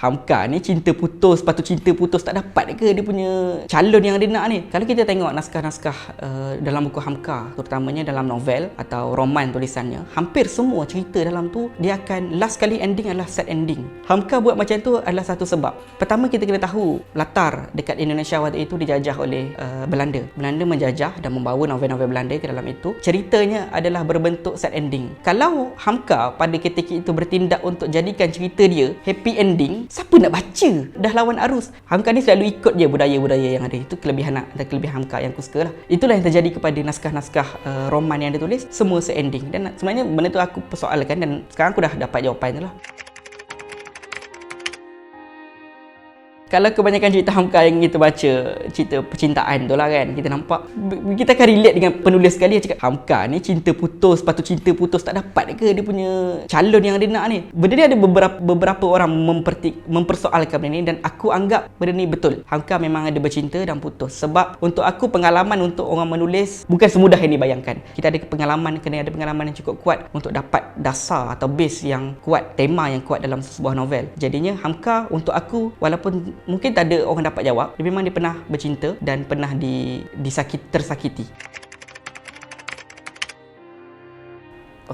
Hamka ni cinta putus, lepas tu cinta putus tak dapat ke dia punya calon yang dia nak ni. Kalau kita tengok naskah-naskah dalam buku Hamka, terutamanya dalam novel atau roman tulisannya, hampir semua cerita dalam tu dia akan last kali ending adalah sad ending. Hamka buat macam tu adalah satu sebab. Pertama, kita kena tahu latar dekat Indonesia waktu itu dijajah oleh Belanda. Belanda menjajah dan membawa novel-novel Belanda ke dalam itu. Ceritanya adalah berbentuk sad ending. Kalau Hamka pada ketika itu bertindak untuk jadikan cerita dia happy ending, siapa nak baca? Dah lawan arus. Hamka ni selalu ikut je budaya-budaya yang ada. Itu kelebihan Hamka yang aku suka lah. Itulah yang terjadi kepada naskah-naskah roman yang dia tulis, semua se-ending. Dan sebenarnya benda tu aku persoalkan dan sekarang aku dah dapat jawapan tu lah. Kalau kebanyakan cerita Hamka yang kita baca, cerita percintaan tu lah kan, kita nampak, kita akan relate dengan penulis sekali yang cakap Hamka ni cinta putus, lepas tu cinta putus tak dapat ke dia punya calon yang dia nak ni. Benda ni ada beberapa orang mempersoalkan benda ni dan aku anggap benda ni betul. Hamka memang ada bercinta dan putus. Sebab untuk aku pengalaman untuk orang menulis bukan semudah yang dibayangkan. Kita ada pengalaman, kena ada pengalaman yang cukup kuat untuk dapat dasar atau base yang kuat, tema yang kuat dalam sebuah novel. Jadinya Hamka untuk aku, walaupun mungkin tak ada orang dapat jawab, memang dia pernah bercinta dan pernah tersakiti.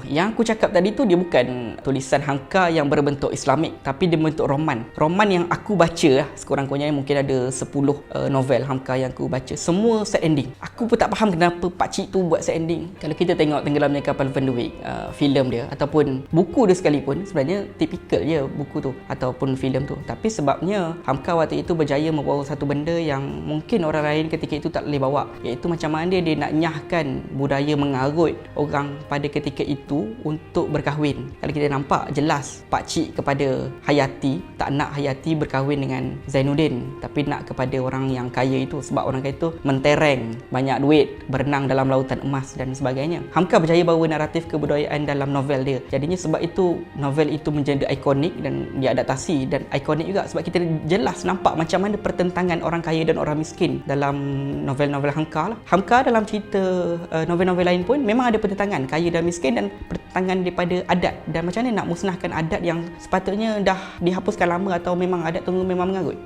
Yang aku cakap tadi tu dia bukan tulisan Hamka yang berbentuk Islamik, tapi dia berbentuk roman. Roman yang aku baca lah, sekurang-kurangnya mungkin ada 10 novel Hamka yang aku baca, semua sad ending. Aku pun tak faham kenapa pakcik tu buat sad ending. Kalau kita tengok Tenggelamnya Kapal Van der Wijk, filem dia ataupun buku dia sekalipun, sebenarnya tipikal je buku tu ataupun filem tu. Tapi sebabnya Hamka waktu itu berjaya membawa satu benda yang mungkin orang lain ketika itu tak boleh bawa, iaitu macam mana dia nak nyahkan budaya mengarut orang pada ketika itu untuk berkahwin. Kalau kita nampak jelas pakcik kepada Hayati tak nak Hayati berkahwin dengan Zainuddin, tapi nak kepada orang yang kaya itu, sebab orang kaya itu mentereng, banyak duit, berenang dalam lautan emas dan sebagainya. Hamka berjaya bawa naratif kebudayaan dalam novel dia. Jadinya sebab itu novel itu menjadi ikonik dan diadaptasi, dan ikonik juga sebab kita jelas nampak macam mana pertentangan orang kaya dan orang miskin dalam novel-novel Hamka lah. Hamka dalam cerita novel-novel lain pun memang ada pertentangan kaya dan miskin dan pertentangan daripada adat, dan macam mana nak musnahkan adat yang sepatutnya dah dihapuskan lama atau memang adat tu memang mengarut.